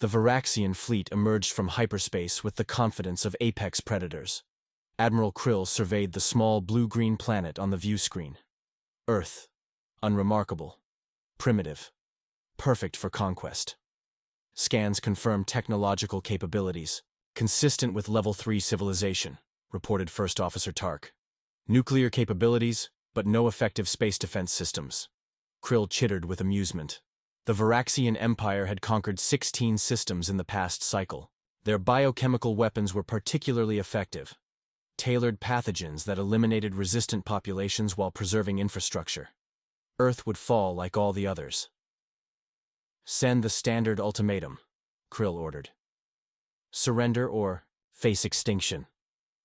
The Varaxian fleet emerged from hyperspace with the confidence of apex predators. Admiral Krill surveyed the small blue-green planet on the view screen. Earth. Unremarkable. Primitive. Perfect for conquest. Scans confirmed technological capabilities, consistent with Level 3 civilization, reported First Officer Tark. Nuclear capabilities, but no effective space defense systems. Krill chittered with amusement. The Varaxian Empire had conquered 16 systems in the past cycle. Their biochemical weapons were particularly effective. Tailored pathogens that eliminated resistant populations while preserving infrastructure. Earth would fall like all the others. Send the standard ultimatum, Krill ordered. Surrender or face extinction.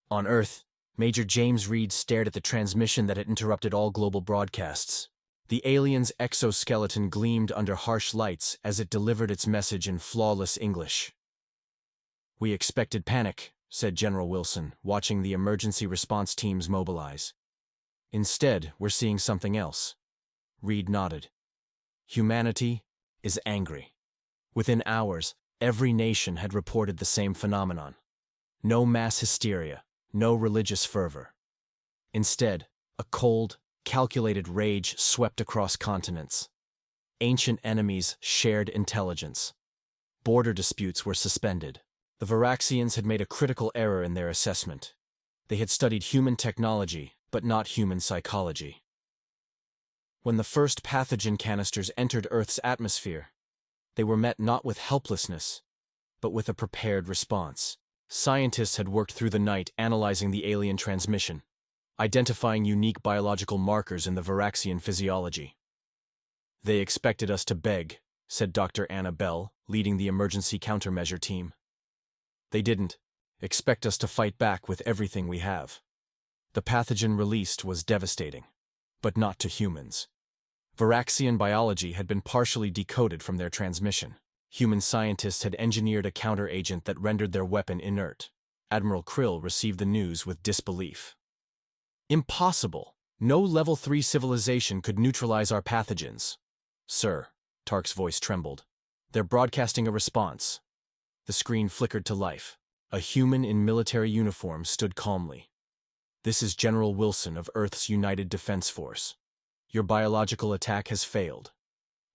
On Earth, Major James Reed stared at the transmission that had interrupted all global broadcasts. The alien's exoskeleton gleamed under harsh lights as it delivered its message in flawless English. "We expected panic," said General Wilson, watching the emergency response teams mobilize. "Instead, we're seeing something else." Reed nodded. "Humanity is angry." Within hours, every nation had reported the same phenomenon. No mass hysteria, no religious fervor. Instead, a cold, calculated rage swept across continents. Ancient enemies shared intelligence. Border disputes were suspended. The Varaxians had made a critical error in their assessment. They had studied human technology, but not human psychology. When the first pathogen canisters entered Earth's atmosphere, they were met not with helplessness, but with a prepared response. Scientists had worked through the night analyzing the alien transmission, identifying unique biological markers in the Varaxian physiology. "They expected us to beg," said Dr. Anna Bell, leading the emergency countermeasure team. "They didn't expect us to fight back with everything we have." The pathogen released was devastating, but not to humans. Varaxian biology had been partially decoded from their transmission. Human scientists had engineered a counter-agent that rendered their weapon inert. Admiral Krill received the news with disbelief. "Impossible! No Level 3 civilization could neutralize our pathogens." "Sir," Tark's voice trembled. "They're broadcasting a response." The screen flickered to life. A human in military uniform stood calmly. "This is General Wilson of Earth's United Defense Force. Your biological attack has failed.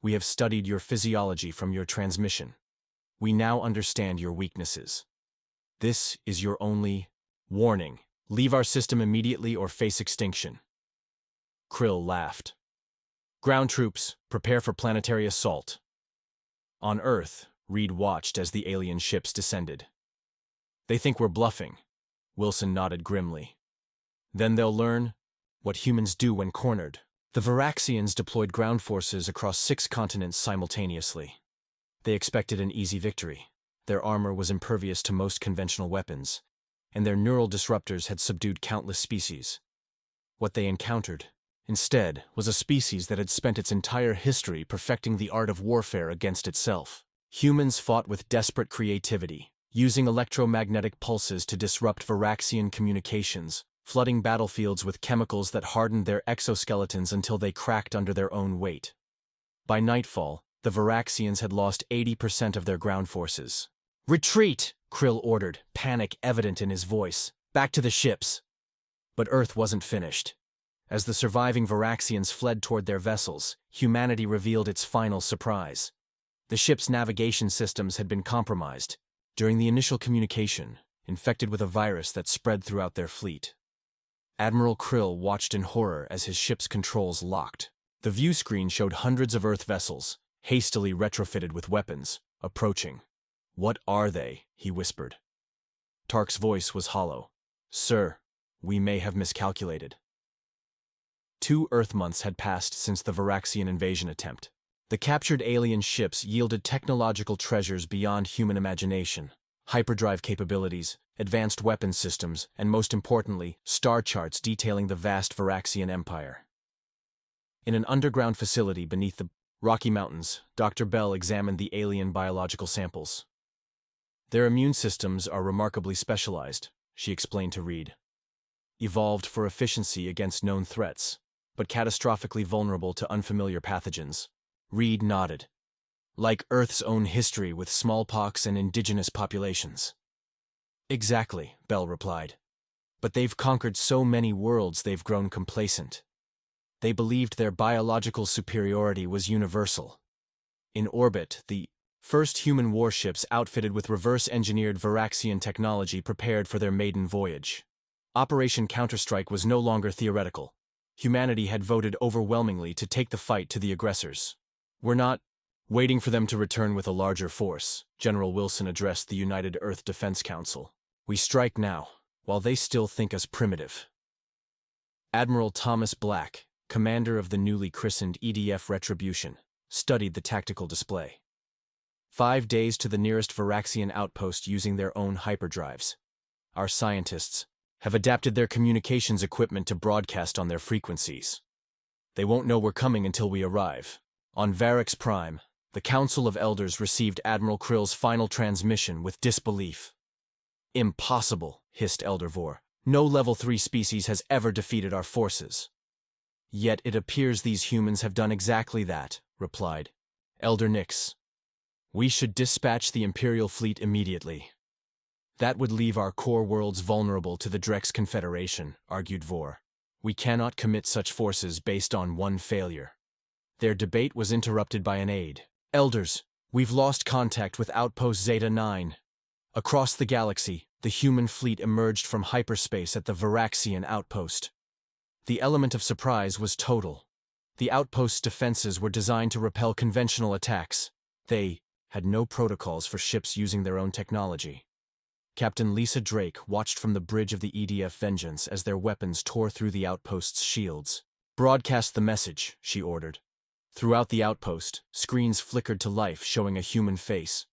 We have studied your physiology from your transmission. We now understand your weaknesses. This is your only warning. Leave our system immediately or face extinction." Krill laughed. "Ground troops, prepare for planetary assault." On Earth, Reed watched as the alien ships descended. "They think we're bluffing," Wilson nodded grimly. "Then they'll learn what humans do when cornered." The Varaxians deployed ground forces across 6 continents simultaneously. They expected an easy victory. Their armor was impervious to most conventional weapons, and their neural disruptors had subdued countless species. What they encountered, instead, was a species that had spent its entire history perfecting the art of warfare against itself. Humans fought with desperate creativity, using electromagnetic pulses to disrupt Varaxian communications, flooding battlefields with chemicals that hardened their exoskeletons until they cracked under their own weight. By nightfall, the Varaxians had lost 80% of their ground forces. "Retreat!" Krill ordered, panic evident in his voice. "Back to the ships!" But Earth wasn't finished. As the surviving Varaxians fled toward their vessels, humanity revealed its final surprise. The ship's navigation systems had been compromised. During the initial communication, infected with a virus that spread throughout their fleet. Admiral Krill watched in horror as his ship's controls locked. The view screen showed hundreds of Earth vessels, hastily retrofitted with weapons, approaching. "What are they?" he whispered. Tark's voice was hollow. "Sir, we may have miscalculated." 2 Earth months had passed since the Varaxian invasion attempt. The captured alien ships yielded technological treasures beyond human imagination. Hyperdrive capabilities, advanced weapons systems, and most importantly, star charts detailing the vast Varaxian Empire. In an underground facility beneath the Rocky Mountains, Dr. Bell examined the alien biological samples. "Their immune systems are remarkably specialized," she explained to Reed. "Evolved for efficiency against known threats, but catastrophically vulnerable to unfamiliar pathogens." Reed nodded. Like Earth's own history with smallpox and indigenous populations. Exactly, Bell replied. But they've conquered so many worlds they've grown complacent. They believed their biological superiority was universal. In orbit, the first human warships outfitted with reverse-engineered Varaxian technology prepared for their maiden voyage. Operation Counterstrike was no longer theoretical. Humanity had voted overwhelmingly to take the fight to the aggressors. We're not waiting for them to return with a larger force, General Wilson addressed the United Earth Defense Council. We strike now, while they still think us primitive. Admiral Thomas Black, commander of the newly christened EDF Retribution, studied the tactical display. 5 days to the nearest Varaxian outpost using their own hyperdrives. Our scientists have adapted their communications equipment to broadcast on their frequencies. They won't know we're coming until we arrive. On Varix Prime, the Council of Elders received Admiral Krill's final transmission with disbelief. Impossible, hissed Elder Vor. No level 3 species has ever defeated our forces. Yet it appears these humans have done exactly that, replied Elder Nyx. We should dispatch the Imperial fleet immediately. That would leave our core worlds vulnerable to the Drex Confederation, argued Vor. We cannot commit such forces based on one failure. Their debate was interrupted by an aide. Elders, we've lost contact with Outpost Zeta 9. Across the galaxy, the human fleet emerged from hyperspace at the Varaxian outpost. The element of surprise was total. The outpost's defenses were designed to repel conventional attacks. They had no protocols for ships using their own technology. Captain Lisa Drake watched from the bridge of the EDF Vengeance as their weapons tore through the outpost's shields. Broadcast the message, she ordered. Throughout the outpost, screens flickered to life showing a human face.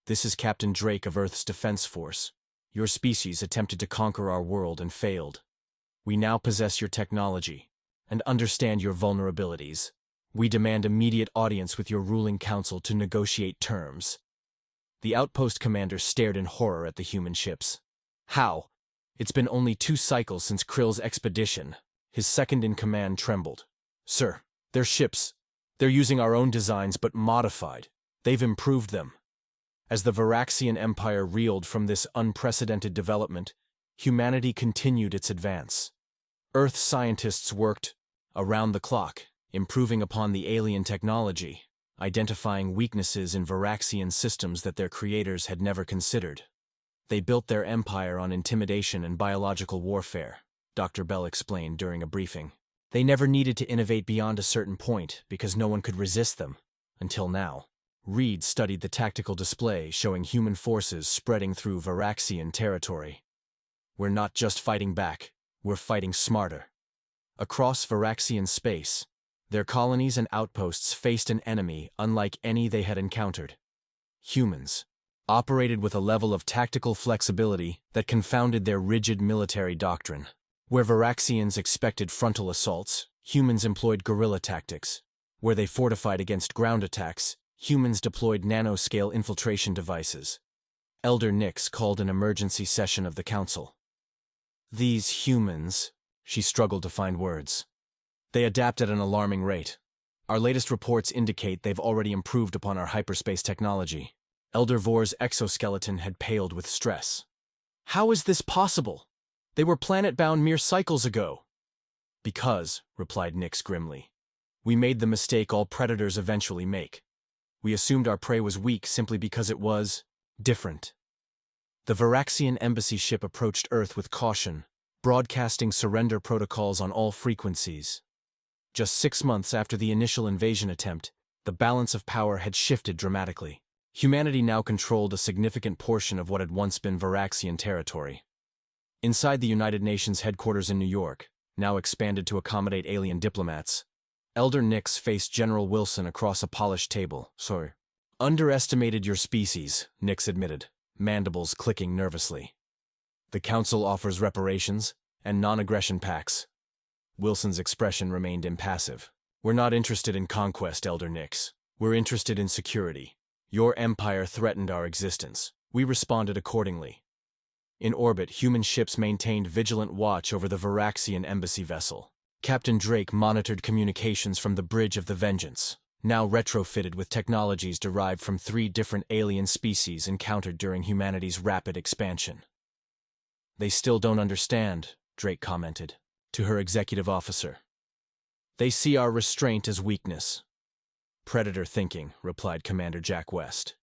This is Captain Drake of Earth's Defense Force. Your species attempted to conquer our world and failed. We now possess your technology and understand your vulnerabilities. We demand immediate audience with your ruling council to negotiate terms. The outpost commander stared in horror at the human ships. How? It's been only 2 cycles since Krill's expedition. His second-in-command trembled. Sir, they're ships. They're using our own designs but modified. They've improved them. As the Varaxian Empire reeled from this unprecedented development, humanity continued its advance. Earth scientists worked around the clock, improving upon the alien technology, identifying weaknesses in Varaxian systems that their creators had never considered. They built their empire on intimidation and biological warfare, Dr. Bell explained during a briefing. They never needed to innovate beyond a certain point because no one could resist them, until now. Reed studied the tactical display showing human forces spreading through Varaxian territory. We're not just fighting back, we're fighting smarter. Across Varaxian space, their colonies and outposts faced an enemy unlike any they had encountered. Humans, operated with a level of tactical flexibility that confounded their rigid military doctrine. Where Varaxians expected frontal assaults, humans employed guerrilla tactics. Where they fortified against ground attacks, humans deployed nanoscale infiltration devices. Elder Nyx called an emergency session of the council. These humans, she struggled to find words. They adapt at an alarming rate. Our latest reports indicate they've already improved upon our hyperspace technology. Elder Vor's exoskeleton had paled with stress. How is this possible? They were planet-bound mere cycles ago. Because, replied Nyx grimly, we made the mistake all predators eventually make. We assumed our prey was weak simply because it was different. The Varaxian embassy ship approached Earth with caution, broadcasting surrender protocols on all frequencies. Just 6 months after the initial invasion attempt, the balance of power had shifted dramatically. Humanity now controlled a significant portion of what had once been Varaxian territory. Inside the United Nations headquarters in New York, now expanded to accommodate alien diplomats, Elder Nyx faced General Wilson across a polished table. Sorry. Underestimated your species, Nyx admitted, mandibles clicking nervously. The Council offers reparations and non-aggression pacts. Wilson's expression remained impassive. We're not interested in conquest, Elder Nyx. We're interested in security. Your empire threatened our existence. We responded accordingly. In orbit, human ships maintained vigilant watch over the Varaxian embassy vessel. Captain Drake monitored communications from the bridge of the Vengeance. now retrofitted with technologies derived from 3 different alien species encountered during humanity's rapid expansion. "They still don't understand," Drake commented to her executive officer. "They see our restraint as weakness." "Predator thinking," replied Commander Jack West.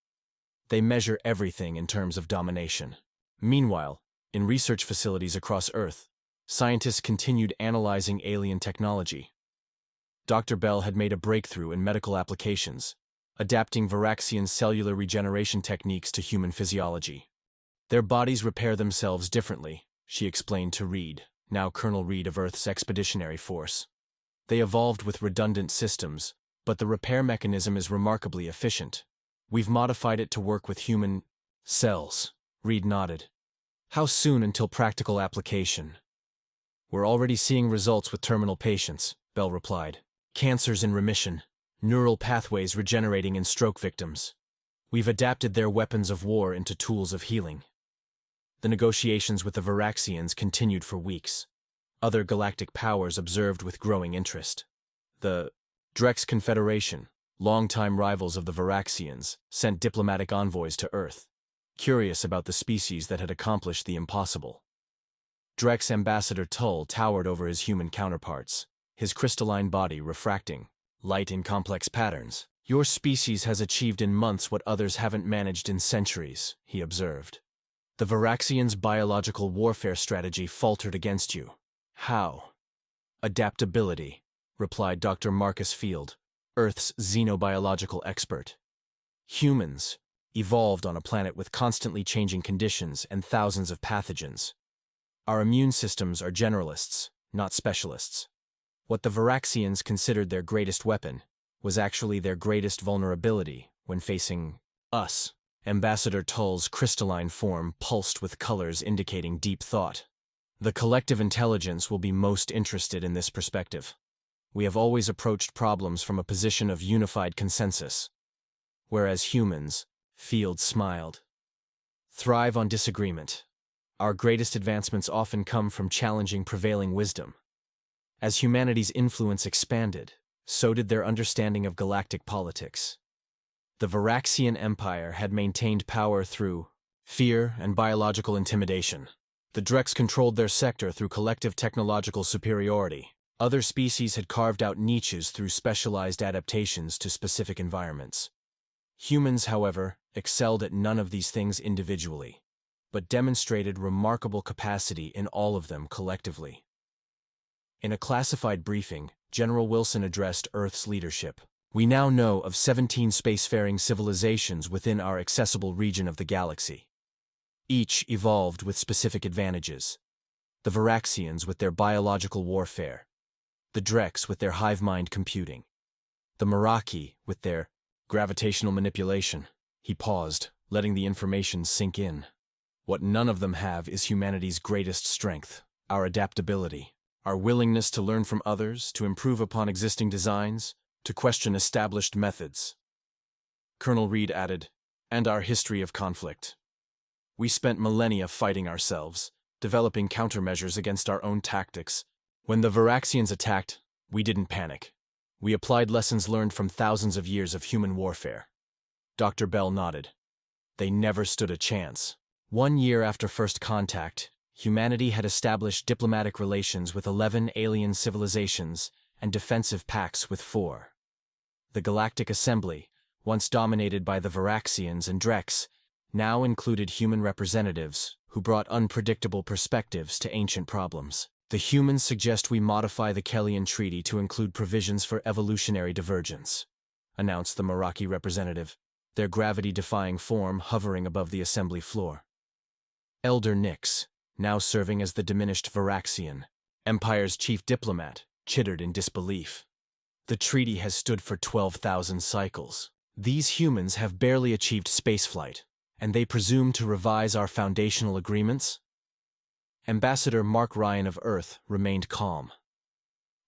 "They measure everything in terms of domination." Meanwhile, in research facilities across Earth, scientists continued analyzing alien technology. Dr. Bell had made a breakthrough in medical applications, adapting Varaxian cellular regeneration techniques to human physiology. "Their bodies repair themselves differently," she explained to Reed, now Colonel Reed of Earth's Expeditionary Force. "They evolved with redundant systems, but the repair mechanism is remarkably efficient. We've modified it to work with human cells." Reed nodded. "How soon until practical application?" "We're already seeing results with terminal patients," Bell replied. "Cancers in remission, neural pathways regenerating in stroke victims. We've adapted their weapons of war into tools of healing." The negotiations with the Varaxians continued for weeks. Other galactic powers observed with growing interest. The Drex Confederation, longtime rivals of the Varaxians, sent diplomatic envoys to Earth, curious about the species that had accomplished the impossible. Drex Ambassador Tull towered over his human counterparts, his crystalline body refracting light in complex patterns. "Your species has achieved in months what others haven't managed in centuries," he observed. "The Varaxians' biological warfare strategy faltered against you." "How?" "Adaptability," replied Dr. Marcus Field, Earth's xenobiological expert. "Humans evolved on a planet with constantly changing conditions and thousands of pathogens. Our immune systems are generalists, not specialists. What the Varaxians considered their greatest weapon was actually their greatest vulnerability when facing us." Ambassador Tull's crystalline form pulsed with colors indicating deep thought. "The collective intelligence will be most interested in this perspective. We have always approached problems from a position of unified consensus, whereas humans," Field smiled, "thrive on disagreement. Our greatest advancements often come from challenging prevailing wisdom." As humanity's influence expanded, so did their understanding of galactic politics. The Varaxian Empire had maintained power through fear and biological intimidation. The Drex controlled their sector through collective technological superiority. Other species had carved out niches through specialized adaptations to specific environments. Humans, however, excelled at none of these things individually, but demonstrated remarkable capacity in all of them collectively. In a classified briefing, General Wilson addressed Earth's leadership. "We now know of 17 spacefaring civilizations within our accessible region of the galaxy. Each evolved with specific advantages. The Varaxians with their biological warfare, the Drex with their hive mind computing, the Meraki with their gravitational manipulation." He paused, letting the information sink in. "What none of them have is humanity's greatest strength, our adaptability. Our willingness to learn from others, to improve upon existing designs, to question established methods." Colonel Reed added, "And our history of conflict. We spent millennia fighting ourselves, developing countermeasures against our own tactics. When the Varaxians attacked, we didn't panic. We applied lessons learned from thousands of years of human warfare." Dr. Bell nodded. "They never stood a chance." 1 year after first contact, humanity had established diplomatic relations with 11 alien civilizations and defensive pacts with 4. The Galactic Assembly, once dominated by the Varaxians and Drex, now included human representatives who brought unpredictable perspectives to ancient problems. "The humans suggest we modify the Kellian Treaty to include provisions for evolutionary divergence," announced the Meraki representative, their gravity-defying form hovering above the assembly floor. Elder Nix, now serving as the diminished Varaxian, Empire's chief diplomat, chittered in disbelief. "The treaty has stood for 12,000 cycles. These humans have barely achieved spaceflight, and they presume to revise our foundational agreements?" Ambassador Mark Ryan of Earth remained calm.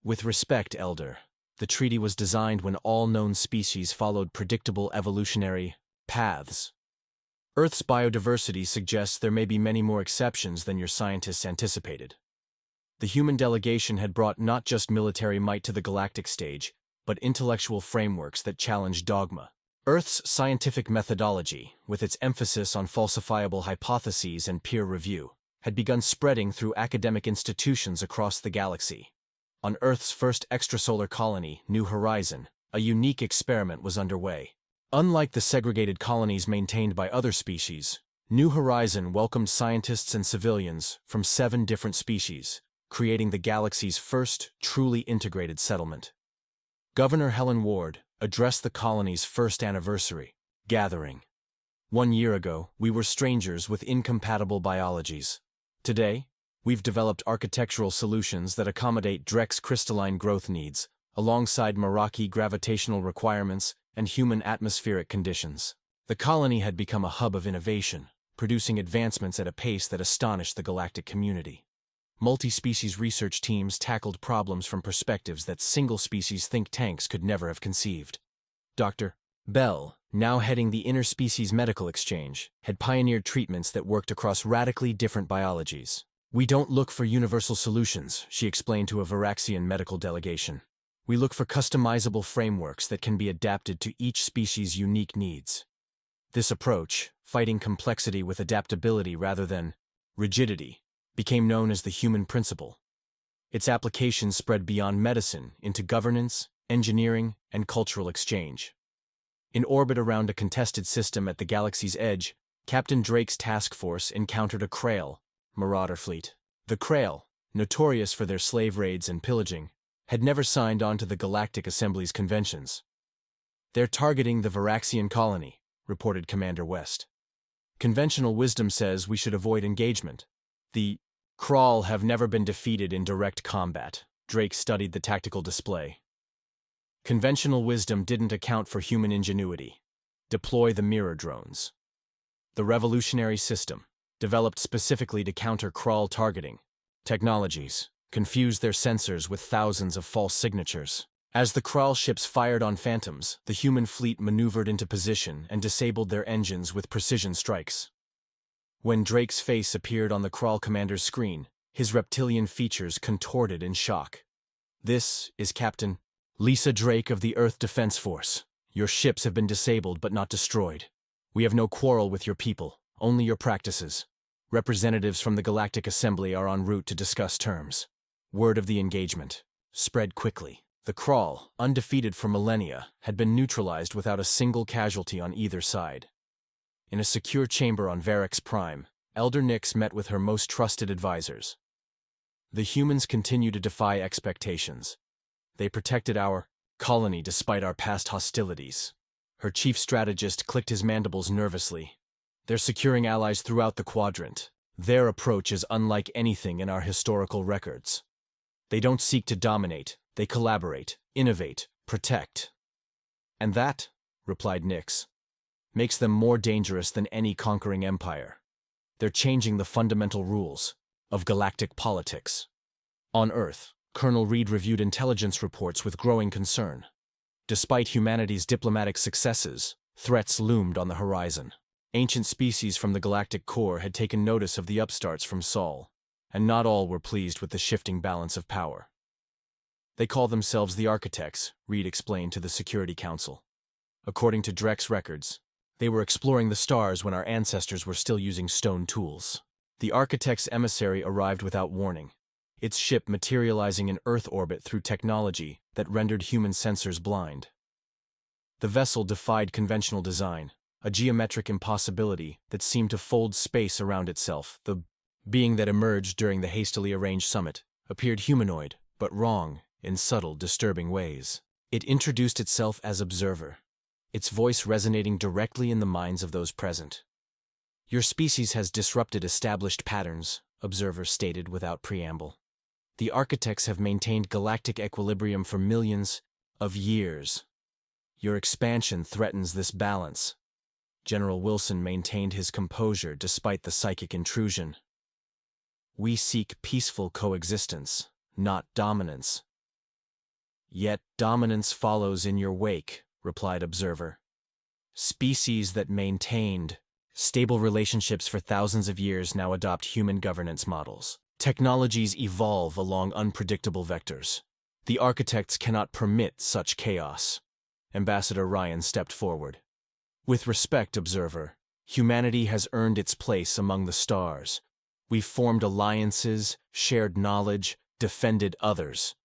"With respect, Elder, the treaty was designed when all known species followed predictable evolutionary paths. Earth's biodiversity suggests there may be many more exceptions than your scientists anticipated. The human delegation had brought not just military might to the galactic stage, but intellectual frameworks that challenge dogma. Earth's scientific methodology, with its emphasis on falsifiable hypotheses and peer review, had begun spreading through academic institutions across the galaxy. On Earth's first extrasolar colony, New Horizon, a unique experiment was underway. Unlike the segregated colonies maintained by other species, New Horizon welcomed scientists and civilians from 7 different species, creating the galaxy's first truly integrated settlement. Governor Helen Ward addressed the colony's first anniversary gathering. 1 year ago, we were strangers with incompatible biologies. Today, we've developed architectural solutions that accommodate Drek's crystalline growth needs, alongside Meraki gravitational requirements and human atmospheric conditions. The colony had become a hub of innovation, producing advancements at a pace that astonished the galactic community. Multi-species research teams tackled problems from perspectives that single-species think tanks could never have conceived. Dr. Bell, now heading the Interspecies Medical Exchange, had pioneered treatments that worked across radically different biologies. "We don't look for universal solutions," she explained to a Varaxian medical delegation. "We look for customizable frameworks that can be adapted to each species' unique needs." This approach, fighting complexity with adaptability rather than rigidity, became known as the human principle. Its applications spread beyond medicine into governance, engineering, and cultural exchange. In orbit around a contested system at the galaxy's edge, Captain Drake's task force encountered a Krail marauder fleet. The Krail, notorious for their slave raids and pillaging, had never signed on to the Galactic Assembly's conventions. "They're targeting the Varaxian colony," reported Commander West. "Conventional wisdom says we should avoid engagement. The Kraul have never been defeated in direct combat." Drake studied the tactical display. "Conventional wisdom didn't account for human ingenuity. Deploy the mirror drones. The revolutionary system, developed specifically to counter Kraul targeting technologies, confused their sensors with thousands of false signatures. As the Kraul ships fired on phantoms, the human fleet maneuvered into position and disabled their engines with precision strikes." When Drake's face appeared on the Kraul commander's screen, his reptilian features contorted in shock. "This is Captain Lisa Drake of the Earth Defense Force. Your ships have been disabled but not destroyed. We have no quarrel with your people, only your practices. Representatives from the Galactic Assembly are en route to discuss terms." Word of the engagement spread quickly. The Kraul, undefeated for millennia, had been neutralized without a single casualty on either side. In a secure chamber on Varix Prime, Elder Nyx met with her most trusted advisors. "The humans continue to defy expectations. They protected our colony despite our past hostilities." Her chief strategist clicked his mandibles nervously. "They're securing allies throughout the quadrant. Their approach is unlike anything in our historical records. They don't seek to dominate, they collaborate, innovate, protect." "And that," replied Nyx, "makes them more dangerous than any conquering empire. They're changing the fundamental rules of galactic politics." On Earth, Colonel Reed reviewed intelligence reports with growing concern. Despite humanity's diplomatic successes, threats loomed on the horizon. Ancient species from the galactic core had taken notice of the upstarts from Sol, and not all were pleased with the shifting balance of power. "They call themselves the Architects," Reed explained to the Security Council. "According to Drek's records, they were exploring the stars when our ancestors were still using stone tools." The Architect's emissary arrived without warning, its ship materializing in Earth orbit through technology that rendered human sensors blind. The vessel defied conventional design, a geometric impossibility that seemed to fold space around itself. The being that emerged during the hastily arranged summit appeared humanoid, but wrong in subtle, disturbing ways. It introduced itself as Observer, its voice resonating directly in the minds of those present. "Your species has disrupted established patterns," Observer stated without preamble. "The Architects have maintained galactic equilibrium for millions of years. Your expansion threatens this balance." General Wilson maintained his composure despite the psychic intrusion. "We seek peaceful coexistence, not dominance." "Yet dominance follows in your wake," replied Observer. "Species that maintained stable relationships for thousands of years now adopt human governance models. Technologies evolve along unpredictable vectors. The architects cannot permit such chaos. Ambassador Ryan stepped forward. With respect, observer, humanity has earned its place among the stars. We've formed alliances, shared knowledge, defended others.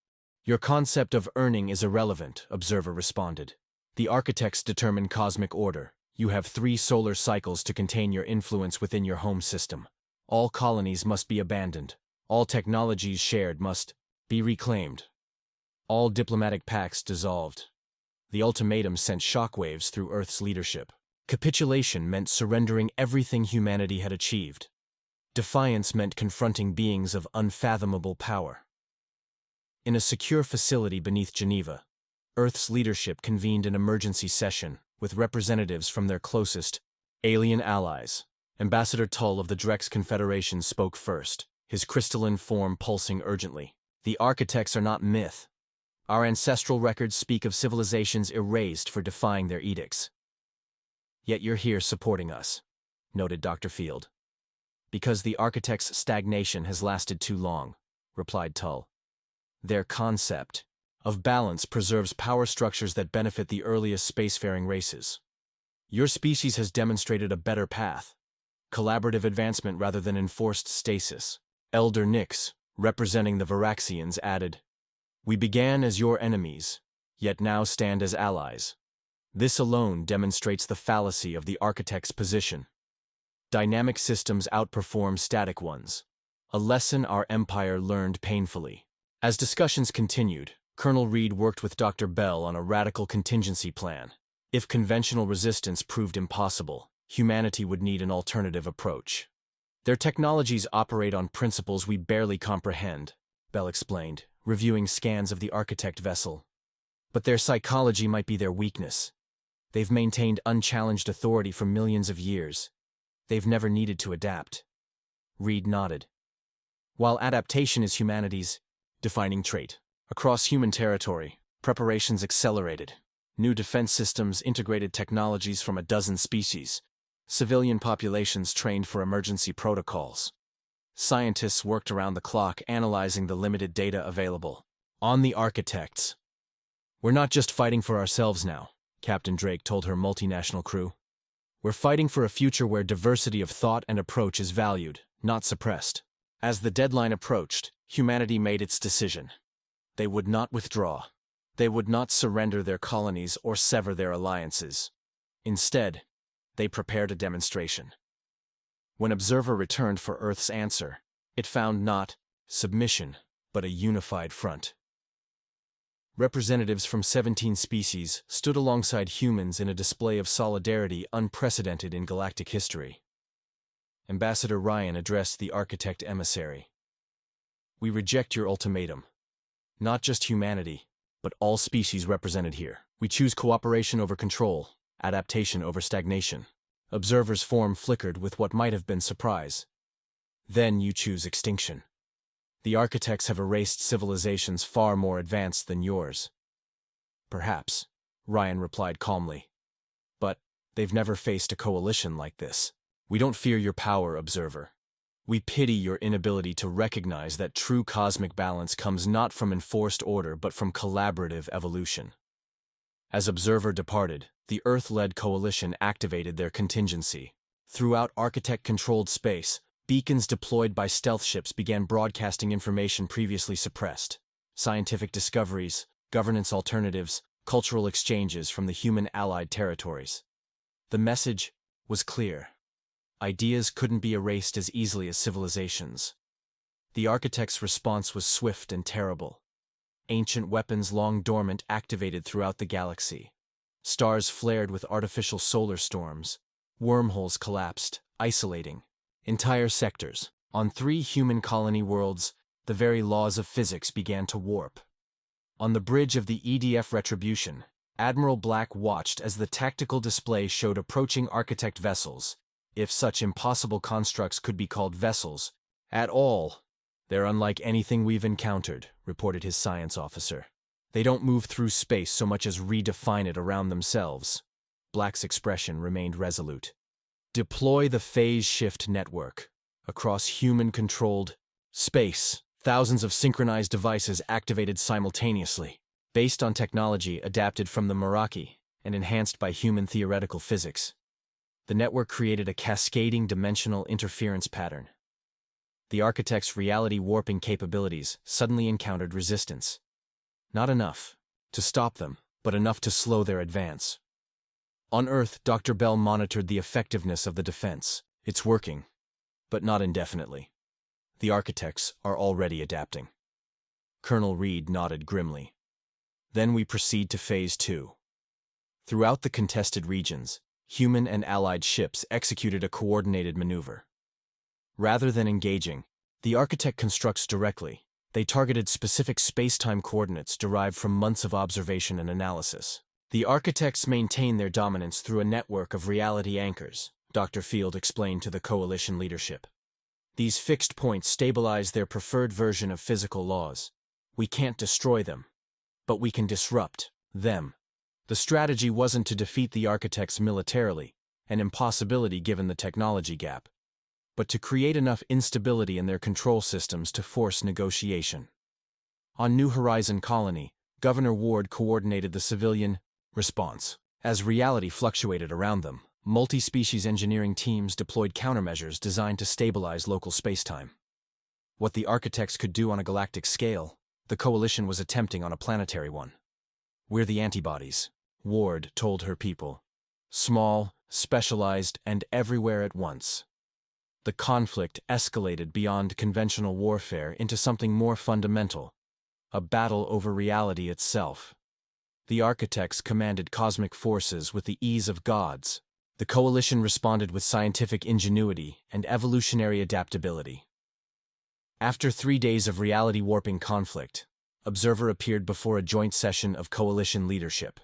Your concept of earning is irrelevant, observer responded. The architects determine cosmic order. You have 3 solar cycles to contain your influence within your home system. All colonies must be abandoned. All technologies shared must be reclaimed. All diplomatic pacts dissolved. The ultimatum sent shockwaves through Earth's leadership. Capitulation meant surrendering everything humanity had achieved. Defiance meant confronting beings of unfathomable power. In a secure facility beneath Geneva, Earth's leadership convened an emergency session with representatives from their closest alien allies. Ambassador Tull of the Drex Confederation spoke first, his crystalline form pulsing urgently. The architects are not myth. Our ancestral records speak of civilizations erased for defying their edicts. Yet you're here supporting us, noted Dr. Field. Because the architects' stagnation has lasted too long, replied Tull. Their concept of balance preserves power structures that benefit the earliest spacefaring races. Your species has demonstrated a better path, collaborative advancement rather than enforced stasis. Elder Nix, representing the Varaxians, added, "We began as your enemies, yet now stand as allies. This alone demonstrates the fallacy of the architect's position. Dynamic systems outperform static ones, a lesson our empire learned painfully." As discussions continued, Colonel Reed worked with Dr. Bell on a radical contingency plan. If conventional resistance proved impossible, humanity would need an alternative approach. Their technologies operate on principles we barely comprehend, Bell explained, reviewing scans of the architect vessel. But their psychology might be their weakness. They've maintained unchallenged authority for millions of years. They've never needed to adapt. Reed nodded. While adaptation is humanity's defining trait, across human territory, preparations accelerated. New defense systems integrated technologies from a dozen species. Civilian populations trained for emergency protocols. Scientists worked around the clock analyzing the limited data available. On the architects. "We're not just fighting for ourselves now," Captain Drake told her multinational crew. "We're fighting for a future where diversity of thought and approach is valued, not suppressed." As the deadline approached, humanity made its decision. They would not withdraw. They would not surrender their colonies or sever their alliances. Instead, they prepared a demonstration. When Observer returned for Earth's answer, it found not submission, but a unified front. Representatives from 17 species stood alongside humans in a display of solidarity unprecedented in galactic history. Ambassador Ryan addressed the architect emissary. "We reject your ultimatum. Not just humanity, but all species represented here. We choose cooperation over control, adaptation over stagnation." Observer's form flickered with what might have been surprise. "Then you choose extinction. The architects have erased civilizations far more advanced than yours." "Perhaps," Ryan replied calmly. "But they've never faced a coalition like this. We don't fear your power, Observer. We pity your inability to recognize that true cosmic balance comes not from enforced order but from collaborative evolution." As Observer departed, the Earth-led coalition activated their contingency. Throughout architect-controlled space, beacons deployed by stealth ships began broadcasting information previously suppressed. Scientific discoveries, governance alternatives, cultural exchanges from the human-allied territories. The message was clear. Ideas couldn't be erased as easily as civilizations. The architect's response was swift and terrible. Ancient weapons long dormant activated throughout the galaxy. Stars flared with artificial solar storms. Wormholes collapsed, isolating entire sectors. On 3 human colony worlds, the very laws of physics began to warp. On the bridge of the EDF Retribution, Admiral Black watched as the tactical display showed approaching architect vessels, if such impossible constructs could be called vessels at all. "They're unlike anything we've encountered," reported his science officer. "They don't move through space so much as redefine it around themselves." Black's expression remained resolute. "Deploy the phase shift network across human-controlled space. Thousands of synchronized devices activated simultaneously, based on technology adapted from the Meraki and enhanced by human theoretical physics. The network created a cascading dimensional interference pattern. The architect's reality warping capabilities suddenly encountered resistance. Not enough to stop them, but enough to slow their advance. On Earth, Dr. Bell monitored the effectiveness of the defense. It's working, but not indefinitely. The architects are already adapting. Colonel Reed nodded grimly. Then we proceed to Phase 2. Throughout the contested regions, human and allied ships executed a coordinated maneuver. Rather than engaging, the architect constructs directly. They targeted specific space-time coordinates derived from months of observation and analysis. The architects maintain their dominance through a network of reality anchors, Dr. Field explained to the coalition leadership. These fixed points stabilize their preferred version of physical laws. We can't destroy them, but we can disrupt them. The strategy wasn't to defeat the architects militarily, an impossibility given the technology gap, but to create enough instability in their control systems to force negotiation. On New Horizon Colony, Governor Ward coordinated the civilian response. As reality fluctuated around them, multi-species engineering teams deployed countermeasures designed to stabilize local spacetime. What the architects could do on a galactic scale, the coalition was attempting on a planetary one. We're the antibodies, Ward told her people. Small, specialized, and everywhere at once. The conflict escalated beyond conventional warfare into something more fundamental, a battle over reality itself. The architects commanded cosmic forces with the ease of gods. The coalition responded with scientific ingenuity and evolutionary adaptability. After 3 days of reality-warping conflict, Observer appeared before a joint session of coalition leadership.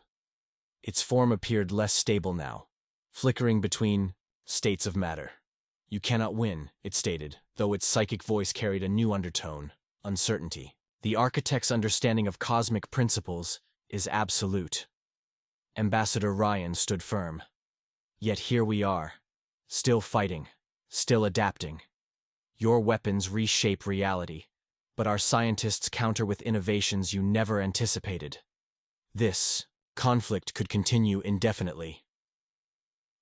Its form appeared less stable now, flickering between states of matter. You cannot win, it stated, though its psychic voice carried a new undertone, uncertainty. The architect's understanding of cosmic principles is absolute. Ambassador Ryan stood firm. Yet here we are, still fighting, still adapting. Your weapons reshape reality, but our scientists counter with innovations you never anticipated. This conflict could continue indefinitely.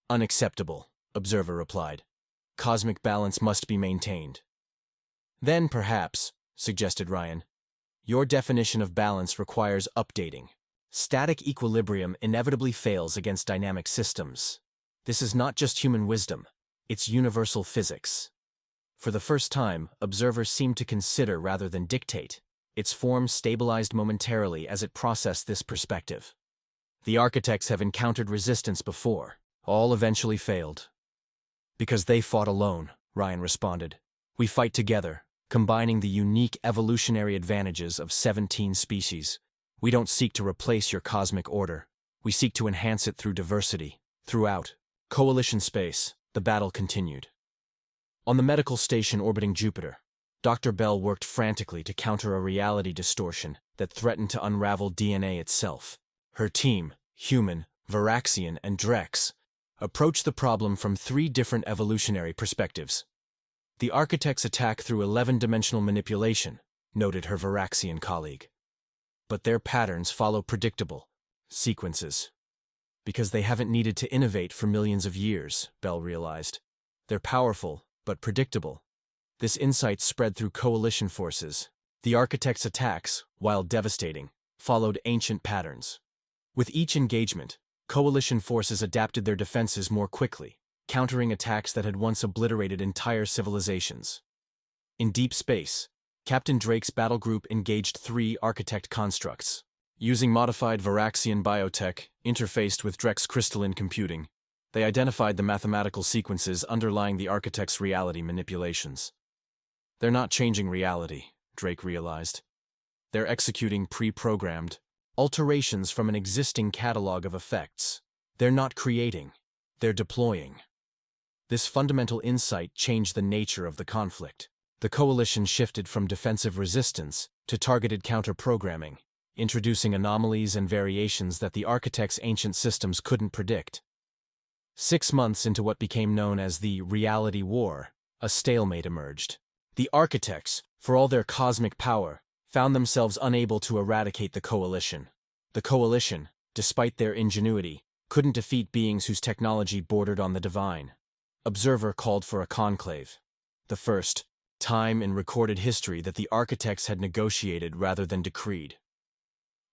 Unacceptable, Observer replied. Cosmic balance must be maintained. Then perhaps, suggested Ryan, your definition of balance requires updating. Static equilibrium inevitably fails against dynamic systems. This is not just human wisdom, it's universal physics. For the first time, Observer seemed to consider rather than dictate. Its form stabilized momentarily as it processed this perspective. The architects have encountered resistance before. All eventually failed. Because they fought alone, Ryan responded. We fight together, combining the unique evolutionary advantages of 17 species. We don't seek to replace your cosmic order. We seek to enhance it through diversity. Throughout coalition space, the battle continued. On the medical station orbiting Jupiter, Dr. Bell worked frantically to counter a reality distortion that threatened to unravel DNA itself. Her team, human, Varaxian, and Drex, approached the problem from 3 different evolutionary perspectives. The architects attack through 11-dimensional manipulation, noted her Varaxian colleague. But their patterns follow predictable sequences. Because they haven't needed to innovate for millions of years, Bell realized. They're powerful, but predictable. This insight spread through coalition forces. The architects' attacks, while devastating, followed ancient patterns. With each engagement, coalition forces adapted their defenses more quickly, countering attacks that had once obliterated entire civilizations. In deep space, Captain Drake's battle group engaged 3 architect constructs. Using modified Varaxian biotech interfaced with Drex crystalline computing, they identified the mathematical sequences underlying the architect's reality manipulations. They're not changing reality, Drake realized. They're executing pre-programmed alterations from an existing catalog of effects. They're not creating, they're deploying. This fundamental insight changed the nature of the conflict. The coalition shifted from defensive resistance to targeted counter-programming, introducing anomalies and variations that the architect's ancient systems couldn't predict. 6 months into what became known as the Reality War, a stalemate emerged. The architects, for all their cosmic power, found themselves unable to eradicate the Coalition. The Coalition, despite their ingenuity, couldn't defeat beings whose technology bordered on the divine. Observer called for a conclave. The first time in recorded history that the architects had negotiated rather than decreed.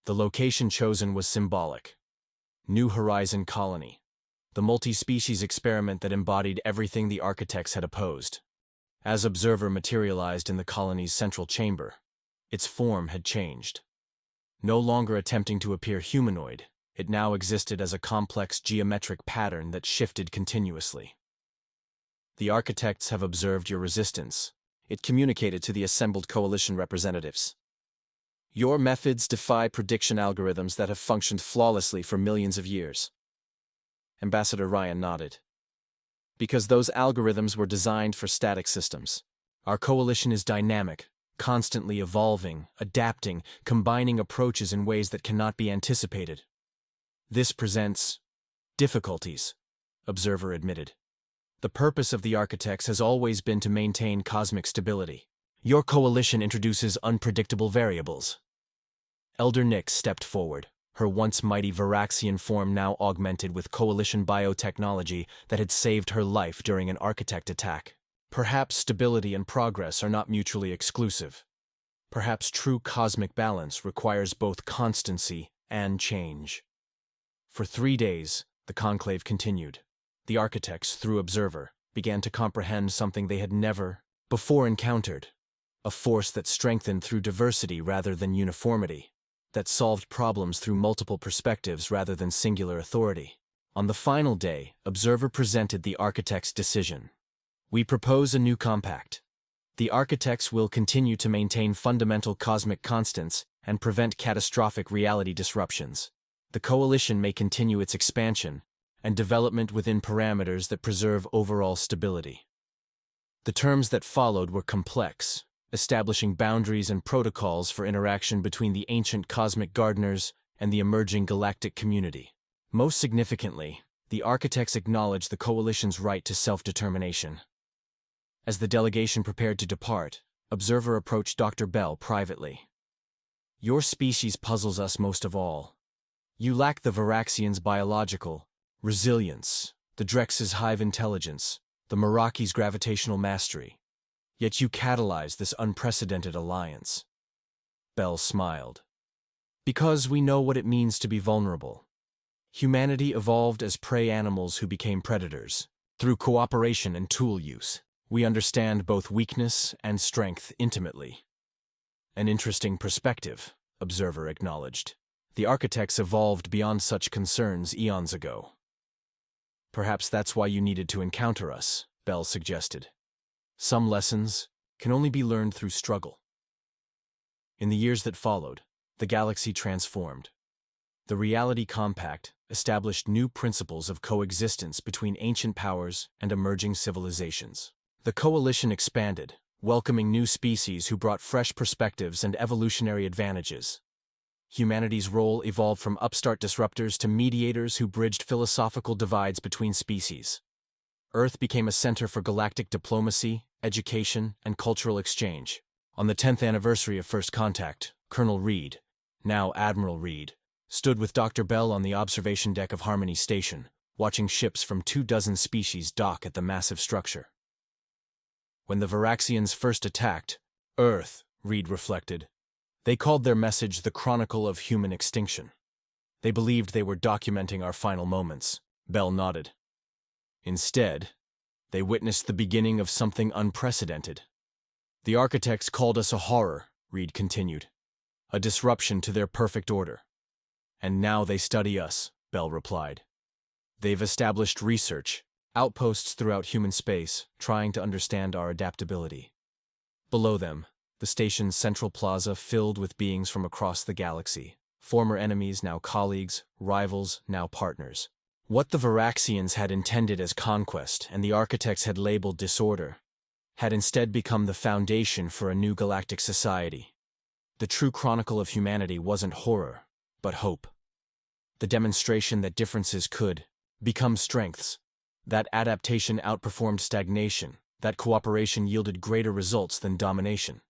The location chosen was symbolic. New Horizon Colony. The multi-species experiment that embodied everything the architects had opposed. As Observer materialized in the colony's central chamber, its form had changed. No longer attempting to appear humanoid, it now existed as a complex geometric pattern that shifted continuously. The architects have observed your resistance, it communicated to the assembled Coalition representatives. Your methods defy prediction algorithms that have functioned flawlessly for millions of years. Ambassador Ryan nodded. Because those algorithms were designed for static systems. Our Coalition is dynamic, constantly evolving, adapting, combining approaches in ways that cannot be anticipated. This presents difficulties, Observer admitted. The purpose of the architects has always been to maintain cosmic stability. Your Coalition introduces unpredictable variables. Elder Nyx stepped forward, her once mighty Varaxian form now augmented with Coalition biotechnology that had saved her life during an architect attack. Perhaps stability and progress are not mutually exclusive. Perhaps true cosmic balance requires both constancy and change. For 3 days, the conclave continued. The architects, through Observer, began to comprehend something they had never before encountered. A force that strengthened through diversity rather than uniformity, that solved problems through multiple perspectives rather than singular authority. On the final day, Observer presented the architects' decision. We propose a new compact. The architects will continue to maintain fundamental cosmic constants and prevent catastrophic reality disruptions. The Coalition may continue its expansion and development within parameters that preserve overall stability. The terms that followed were complex, establishing boundaries and protocols for interaction between the ancient cosmic gardeners and the emerging galactic community. Most significantly, the architects acknowledged the Coalition's right to self-determination. As the delegation prepared to depart, Observer approached Dr. Bell privately. Your species puzzles us most of all. You lack the Varaxians' biological resilience, the Drex's hive intelligence, the Meraki's gravitational mastery. Yet you catalyze this unprecedented alliance. Bell smiled. Because we know what it means to be vulnerable. Humanity evolved as prey animals who became predators. Through cooperation and tool use, we understand both weakness and strength intimately. An interesting perspective, Observer acknowledged. The architects evolved beyond such concerns eons ago. Perhaps that's why you needed to encounter us, Bell suggested. Some lessons can only be learned through struggle. In the years that followed, the galaxy transformed. The Reality Compact established new principles of coexistence between ancient powers and emerging civilizations. The Coalition expanded, welcoming new species who brought fresh perspectives and evolutionary advantages. Humanity's role evolved from upstart disruptors to mediators who bridged philosophical divides between species. Earth became a center for galactic diplomacy, education, and cultural exchange. On the 10th anniversary of First Contact, Colonel Reed, now Admiral Reed, stood with Dr. Bell on the observation deck of Harmony Station, watching ships from 24 species dock at the massive structure. When the Varaxians first attacked Earth, Reed reflected, they called their message the Chronicle of Human Extinction. They believed they were documenting our final moments. Bell nodded. Instead, they witnessed the beginning of something unprecedented. The architects called us a horror, Reed continued, a disruption to their perfect order. And now they study us, Bell replied. They've established research, outposts throughout human space, trying to understand our adaptability. Below them, the station's central plaza filled with beings from across the galaxy, former enemies, now colleagues, rivals, now partners. What the Varaxians had intended as conquest and the architects had labeled disorder had instead become the foundation for a new galactic society. The true chronicle of humanity wasn't horror, but hope. The demonstration that differences could become strengths, that adaptation outperformed stagnation, that cooperation yielded greater results than domination.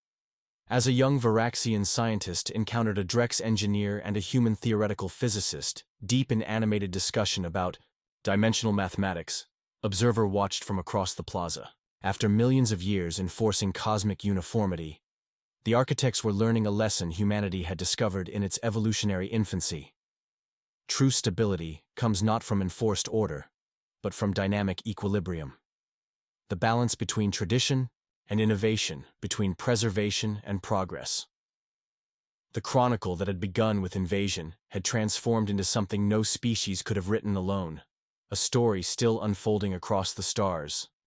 As a young Varaxian scientist encountered a Drex engineer and a human theoretical physicist, deep in animated discussion about dimensional mathematics, Observer watched from across the plaza. After millions of years enforcing cosmic uniformity, the architects were learning a lesson humanity had discovered in its evolutionary infancy. True stability comes not from enforced order, but from dynamic equilibrium. The balance between tradition and innovation, between preservation and progress. The Chronicle that had begun with invasion had transformed into something no species could have written alone, a story still unfolding across the stars,